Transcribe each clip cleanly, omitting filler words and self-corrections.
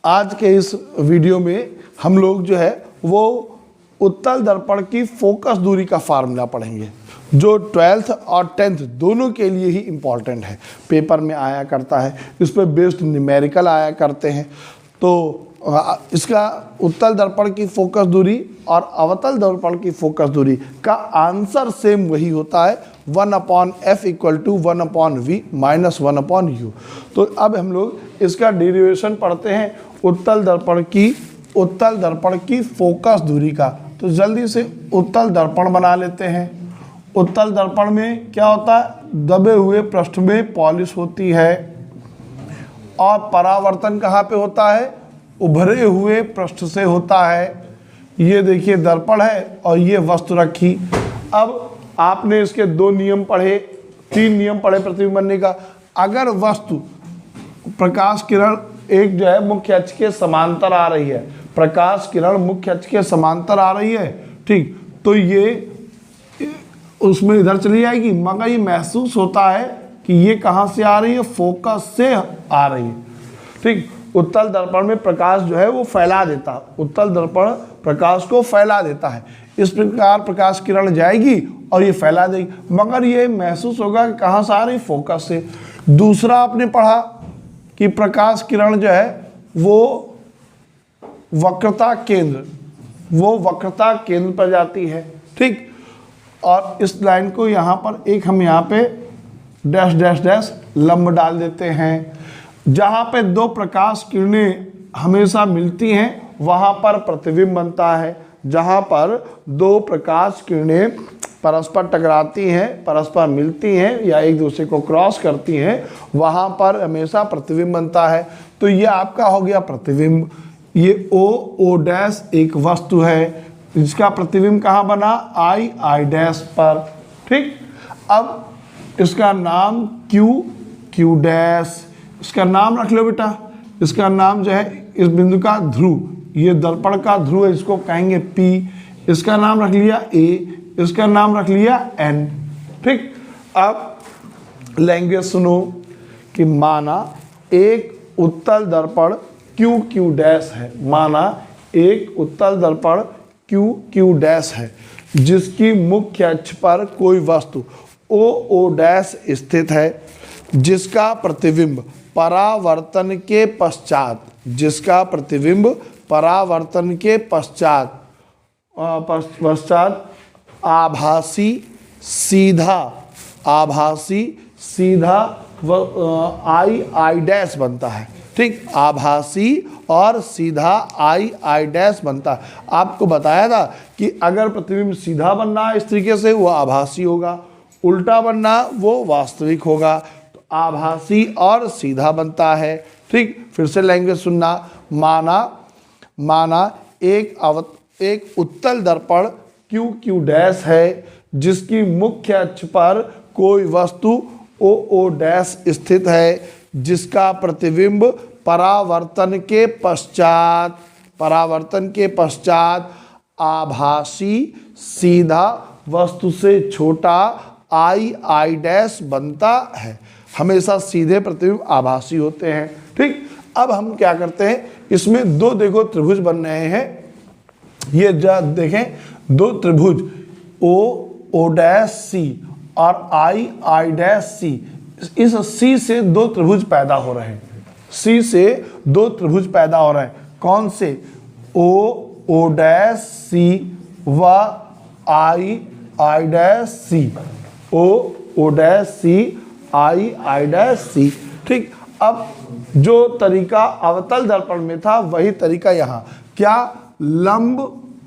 आज के इस वीडियो में हम लोग जो है वो उत्तल दर्पण की फोकस दूरी का फार्मूला पढ़ेंगे, जो 12th और 10th दोनों के लिए ही इम्पॉर्टेंट है। पेपर में आया करता है, इस पर बेस्ड न्यूमेरिकल आया करते हैं। तो इसका उत्तल दर्पण की फोकस दूरी और अवतल दर्पण की फोकस दूरी का आंसर सेम वही होता है, 1/f = 1/v - 1/u। तो अब हम लोग इसका डेरिवेशन पढ़ते हैं उत्तल दर्पण की फोकस दूरी का। तो जल्दी से उत्तल दर्पण बना लेते हैं। उत्तल दर्पण में क्या होता है, दबे हुए पृष्ठ में पॉलिश होती है और परावर्तन कहाँ पे होता है, उभरे हुए पृष्ठ से होता है। ये देखिए दर्पण है और ये वस्तु रखी। अब आपने इसके 2 नियम पढ़े, 3 नियम पढ़े प्रतिबिंब बनने का। अगर वस्तु प्रकाश किरण एक जो है मुख्य अक्ष के समांतर आ रही है, प्रकाश किरण मुख्य अक्ष के समांतर आ रही है, ठीक, तो ये उसमें इधर चली जाएगी, मगर ये महसूस होता है कि ये कहाँ से आ रही है, फोकस से आ रही है, ठीक। उत्तल दर्पण में प्रकाश जो है वो फैला देता है, उत्तल दर्पण प्रकाश को फैला देता है। इस प्रकार प्रकाश किरण जाएगी और ये फैला देगी, मगर ये महसूस होगा कि कहाँ से आ रही, फोकस से। दूसरा आपने पढ़ा कि प्रकाश किरण जो है वो वक्रता केंद्र पर जाती है, ठीक। और इस लाइन को यहाँ पर एक हम यहाँ पे डैश डैश डैश लंब डाल देते हैं। जहाँ पे 2 प्रकाश किरणें हमेशा मिलती हैं वहाँ पर प्रतिबिंब बनता है। जहाँ पर 2 प्रकाश किरणें परस्पर टकराती हैं, परस्पर मिलती हैं या एक दूसरे को क्रॉस करती हैं, वहाँ पर हमेशा प्रतिबिंब बनता है। तो ये आपका हो गया प्रतिबिंब। ये O डैश एक वस्तु है, इसका प्रतिबिंब कहाँ बना, I डैश पर, ठीक। अब इसका नाम Q डैश, इसका नाम रख लो बेटा। इसका नाम जो है इस बिंदु का ध्रुव, ये दर्पण का ध्रुव है, इसको कहेंगे P। इसका नाम रख लिया A, इसका नाम रख लिया N, ठीक। अब लैंग्वेज सुनो कि माना एक उत्तल दर्पण Q डैश है, माना एक उत्तल दर्पण Q डैश है जिसकी मुख्य अक्ष पर कोई वस्तु O डैश स्थित है, जिसका प्रतिबिंब परावर्तन के पश्चात आभासी सीधा I डैश बनता है, ठीक। आभासी और सीधा I डैश बनता है। आपको बताया था कि अगर प्रतिबिंब सीधा बनना है इस तरीके से वो आभासी होगा, उल्टा बनना वो वास्तविक होगा। तो आभासी और सीधा बनता है, ठीक। फिर से लैंग्वेज सुनना। माना एक उत्तल दर्पण Q डैश है जिसकी मुख्य अक्ष पर कोई वस्तु O डैश स्थित है, जिसका प्रतिबिंब परावर्तन के पश्चात आभासी सीधा वस्तु से छोटा I डैश बनता है। हमेशा सीधे प्रतिबिंब आभासी होते हैं, ठीक। अब हम क्या करते हैं, इसमें 2 देखो त्रिभुज बन रहे हैं। ये देखें 2 त्रिभुज O डैश C और I डैश C। इस C से 2 त्रिभुज पैदा हो रहे हैं, C से 2 त्रिभुज पैदा हो रहे हैं। कौन से, O डैश C व I dash C, O dash C I dash C, ठीक। अब जो तरीका अवतल दर्पण में था वही तरीका यहाँ, क्या, लंब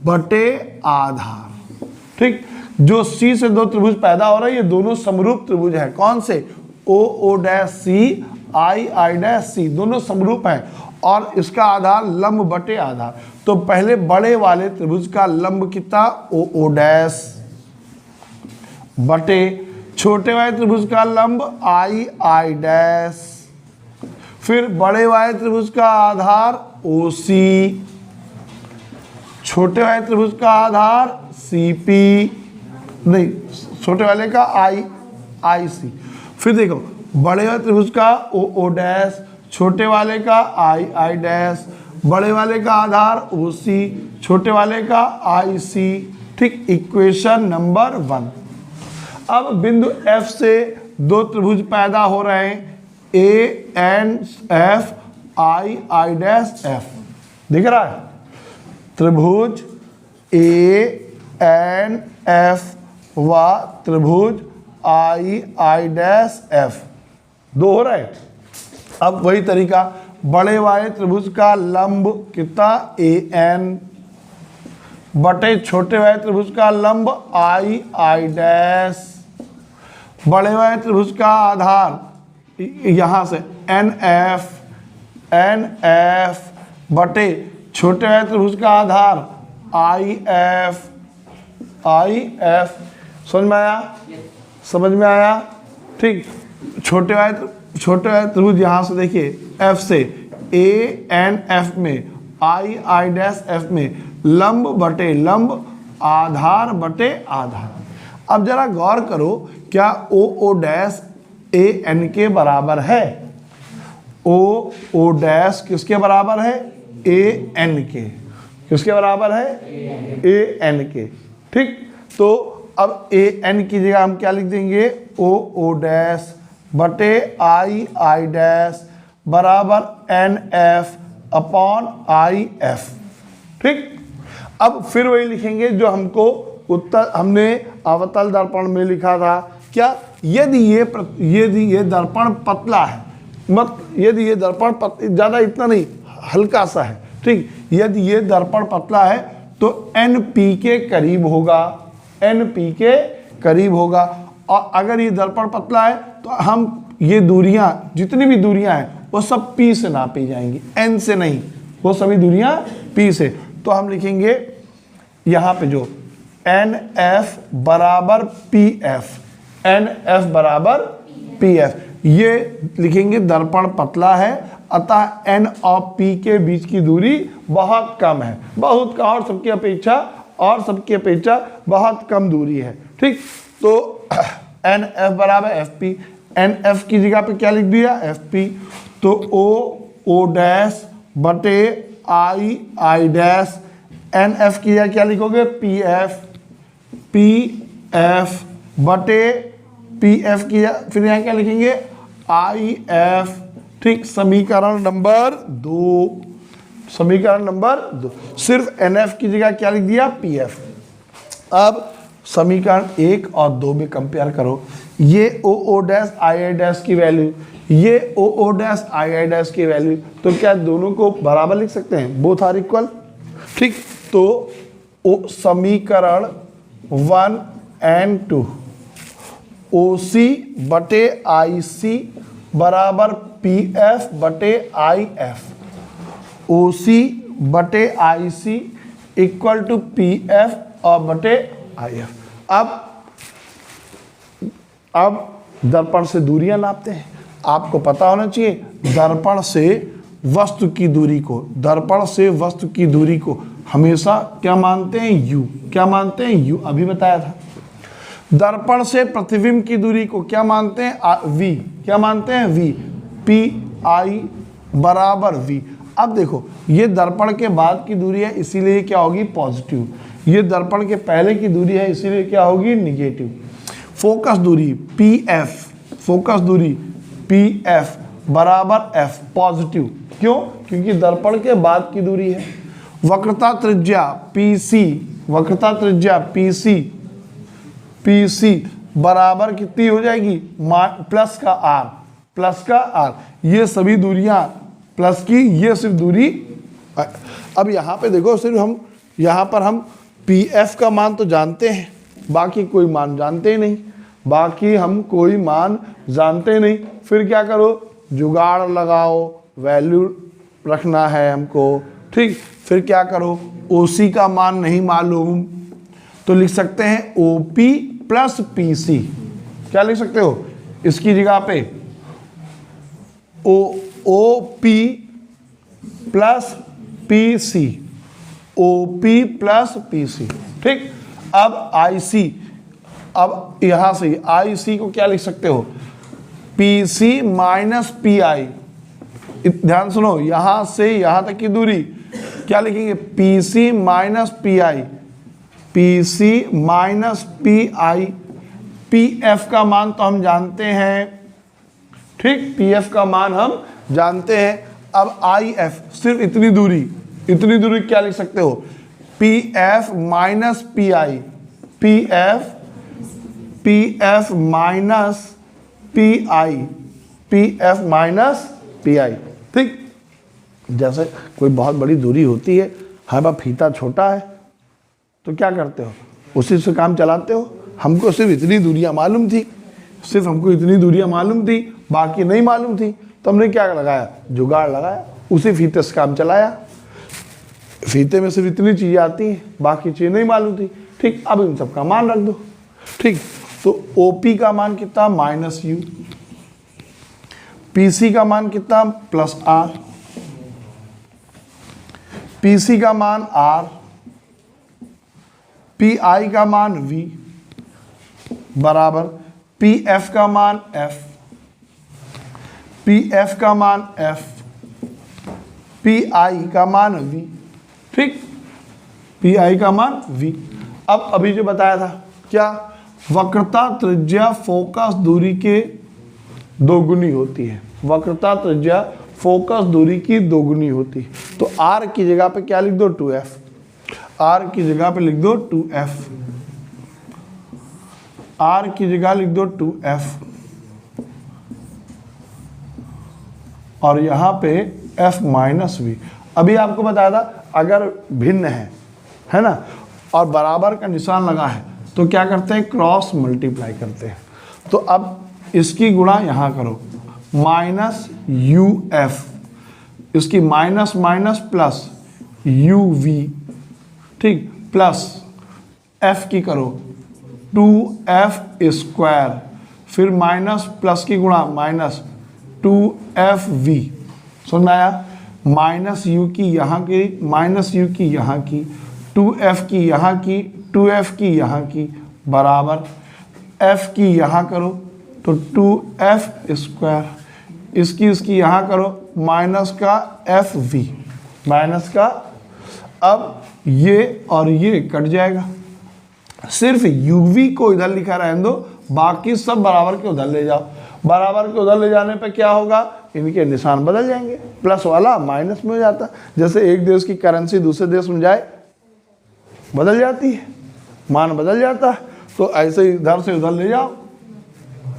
बटे आधार, ठीक। जो C से 2 त्रिभुज पैदा हो रहा है ये दोनों समरूप त्रिभुज है। कौन से, O dash C I dash C, दोनों समरूप हैं और इसका आधार लंब बटे आधार। तो पहले बड़े वाले त्रिभुज का लंब कितना, O डैश, बटे छोटे वाले त्रिभुज का लंब I डैश, फिर बड़े वाले त्रिभुज का आधार OC, छोटे वाले त्रिभुज का आधार CP, नहीं छोटे वाले का IC। फिर देखो बड़े वाले त्रिभुज का O डैश, छोटे वाले का आई आई डैश, बड़े वाले का आधार ओ सी, छोटे वाले का आई सी। ठीक, इक्वेशन नंबर 1। अब बिंदु F से दो त्रिभुज पैदा हो रहे हैं, A N F, I I dash F. दिख रहा है? त्रिभुज ए एन एफ व त्रिभुज आई आई डैश एफ, दो हो रहे हैं। अब वही तरीका, बड़े वाले त्रिभुज का लंब कितना, ए एन, बटे छोटे वाले त्रिभुज का लंब आई आई डैश, बड़े वाले त्रिभुज का आधार यहां से एन एफ बटे छोटे वाले त्रिभुज का आधार आई एफ। समझ में आया? समझ में आया? ठीक, छोटे वाले त्रिभुज यहां से देखिए, एफ से ए एन एफ में, आई आई डैश एफ में, लंब बटे लंब, आधार बटे आधार। अब जरा गौर करो, क्या ओ डैश ए एन के बराबर है? ओ डैश किसके बराबर है? ए एन के। किसके बराबर है? ए एन के। ठीक, तो अब ए एन की जगह हम क्या लिख देंगे, ओ डैश बटे आई आई डैश बराबर N F upon I F. ठीक, अब फिर वही लिखेंगे जो हमको उत्तर हमने अवतल दर्पण में लिखा था। क्या, यदि ये दर्पण पतला है, यदि ये दर्पण ज़्यादा इतना नहीं, हल्का सा है। ठीक, यदि ये दर्पण पतला है तो एन पी के करीब होगा, एन पी के करीब होगा। और अगर ये दर्पण पतला है तो हम ये दूरियां, जितनी भी दूरियां हैं वो सब पी से नापी जाएंगी, एन से नहीं, वो सभी दूरियां पी से। तो हम लिखेंगे यहाँ पे जो एन एफ बराबर पी एफ, एन एफ बराबर पी एफ, ये लिखेंगे दर्पण पतला है, अतः एन और पी के बीच की दूरी बहुत कम है, बहुत कम, और सबकी अपेक्षा बहुत कम दूरी है। ठीक, तो एन एफ बराबर एफ पी, एन एफ की जगह पे क्या लिख दिया, एफ पी। तो ओ डैश बटे I I dash, N F की जगह क्या लिखोगे, पी एफ बटे पी एफ की जगह फिर यहाँ क्या लिखेंगे, आई एफ। ठीक, समीकरण नंबर 2, समीकरण नंबर 2, सिर्फ एन एफ की जगह क्या लिख दिया, पी एफ। अब समीकरण 1 और 2 में कंपेयर करो, ये O dash I I dash की वैल्यू, ये O dash I I dash की वैल्यू, तो क्या दोनों को बराबर लिख सकते हैं, बोथ आर इक्वल। ठीक, तो समीकरण 1 एंड 2, ओ सी बटे आई सी बराबर पी एफ बटे आई एफ, ओ सी बटे आई सी इक्वल टू पी एफ और बटे आई एफ। अब दर्पण से दूरियां नापते हैं। आपको पता होना चाहिए दर्पण से वस्तु की दूरी को, दर्पण से वस्तु की दूरी को हमेशा क्या मानते हैं, यू। क्या मानते हैं, यू, अभी बताया था। दर्पण से प्रतिबिंब की दूरी को क्या मानते हैं, वी। क्या मानते हैं, वी, पी आई बराबर वी। अब देखो, ये दर्पण के बाद की दूरी है, इसीलिए क्या होगी, पॉजिटिव। ये दर्पण के पहले की दूरी है, इसीलिए क्या होगी, निगेटिव। फोकस दूरी पी एफ, फोकस दूरी पी एफ बराबर एफ, पॉजिटिव। क्यों, क्योंकि दर्पण के बाद की दूरी है। वक्रता त्रिज्या पी सी, वक्रता त्रिज्या पी सी, पी सी बराबर कितनी हो जाएगी, प्लस का आर, प्लस का आर। ये सभी दूरियां प्लस की, ये सिर्फ दूरी। अब यहाँ पे देखो, सिर्फ हम यहाँ पर हम पी एफ का मान तो जानते हैं, बाकी कोई मान जानते ही नहीं, बाकी हम कोई मान जानते नहीं। फिर क्या करो, जुगाड़ लगाओ, वैल्यू रखना है हमको। ठीक, फिर क्या करो, ओ सी का मान नहीं मालूम तो लिख सकते हैं O P plus P C. क्या लिख सकते हो, इसकी जगह पे O P plus P C, O P plus P C. ठीक, अब आई सी, अब यहां से आई सी को क्या लिख सकते हो, P C minus P I, ध्यान सुनो, यहां से यहां तक की दूरी क्या लिखेंगे, PC minus PI, PC minus PI। PF का मान तो हम जानते हैं, ठीक, PF का मान हम जानते हैं। अब IF, सिर्फ इतनी दूरी क्या लिख सकते हो, PF minus PI, PF minus PI, PF minus PI, ठीक। जैसे कोई बहुत बड़ी दूरी होती है, हमारा फीता छोटा है तो क्या करते हो, उसी से काम चलाते हो। हमको सिर्फ इतनी दूरियां मालूम थी, बाकी नहीं मालूम थी, तो हमने क्या लगाया, जुगाड़ लगाया, उसी फीते से काम चलाया। फीते में सिर्फ इतनी चीजें आती हैं, बाकी चीजें नहीं मालूम थी, ठीक। अब इन सब का मान रख दो, ठीक। तो OP का मान कितना, -U, PC का मान कितना, +R, PC का मान R, PI का मान V बराबर PF का मान F, PF का मान F, PI का मान V, ठीक, PI का मान V। अब अभी जो बताया था क्या, वक्रता त्रिज्या फोकस दूरी के दोगुनी होती है, वक्रता त्रिज्या फोकस दूरी की दोगुनी होती है। तो R की जगह पे क्या लिख दो, 2F, R की जगह पे लिख दो 2F, R की जगह लिख दो 2F, और यहां पे F माइनस V। अभी आपको बताया था अगर भिन्न है ना, और बराबर का निशान लगा है तो क्या करते हैं, क्रॉस मल्टीप्लाई करते हैं। तो अब इसकी गुणा यहां करो, -UF, इसकी माइनस माइनस प्लस UV, ठीक, प्लस F की करो 2F स्क्वायर, फिर माइनस प्लस की गुणा -2FV। समझ में आया, -U की यहाँ की, -U की यहाँ की, 2F की यहाँ की, 2F की यहाँ की, बराबर F की यहाँ करो तो 2F स्क्वायर, इसकी यहाँ करो माइनस का FV, माइनस का। अब ये और ये कट जाएगा, सिर्फ UV को इधर लिखा रहने दो, बाकी सब बराबर के उधर ले जाओ। बराबर के उधर ले जाने पे क्या होगा, इनके निशान बदल जाएंगे, प्लस वाला माइनस में हो जाता। जैसे एक देश की करेंसी दूसरे देश में जाए, बदल जाती है, मान बदल जाता है। तो ऐसे इधर से उधर ले जाओ,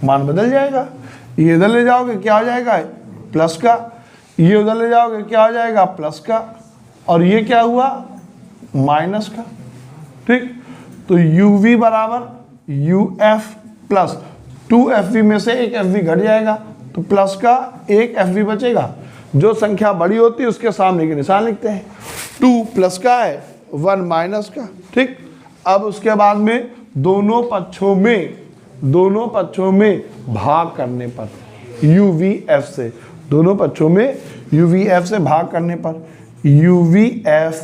मान बदल जाएगा। ये इधर ले जाओगे क्या हो जाएगा, प्लस का, ये उधर ले जाओगे क्या हो जाएगा, प्लस का, और ये क्या हुआ, माइनस का, ठीक। तो UV बराबर UF प्लस 2FV में से एक FV घट जाएगा, तो प्लस का एक FV बचेगा। जो संख्या बड़ी होती है उसके सामने के निशान लिखते हैं, 2 प्लस का है, 1 माइनस का, ठीक। अब उसके बाद में दोनों पक्षों में भाग करने पर UVF से, दोनों पक्षों में UVF से भाग करने पर UVF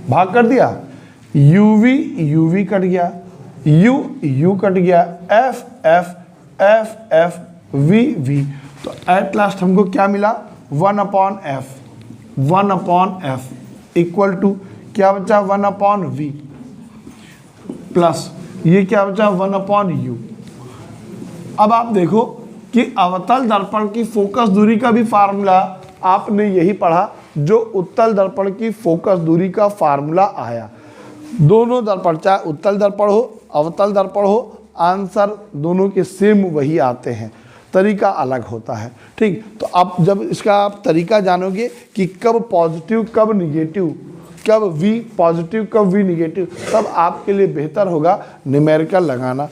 भाग कर दिया, UV कट गया, U कट गया, F V। तो एट लास्ट हमको क्या मिला, 1/F इक्वल टू क्या बचा, 1/V प्लस ये क्या बचा, 1/U। अब आप देखो कि अवतल दर्पण की फोकस दूरी का भी फार्मूला आपने यही पढ़ा जो उत्तल दर्पण की फोकस दूरी का फार्मूला आया। दोनों दर्पण, चाहे उत्तल दर्पण हो अवतल दर्पण हो, आंसर दोनों के सेम वही आते हैं, तरीका अलग होता है, ठीक। तो आप जब इसका आप तरीका जानोगे कि कब पॉजिटिव कब निगेटिव, कब V पॉजिटिव कब V निगेटिव, तब आपके लिए बेहतर होगा न्यूमेरिकल लगाना।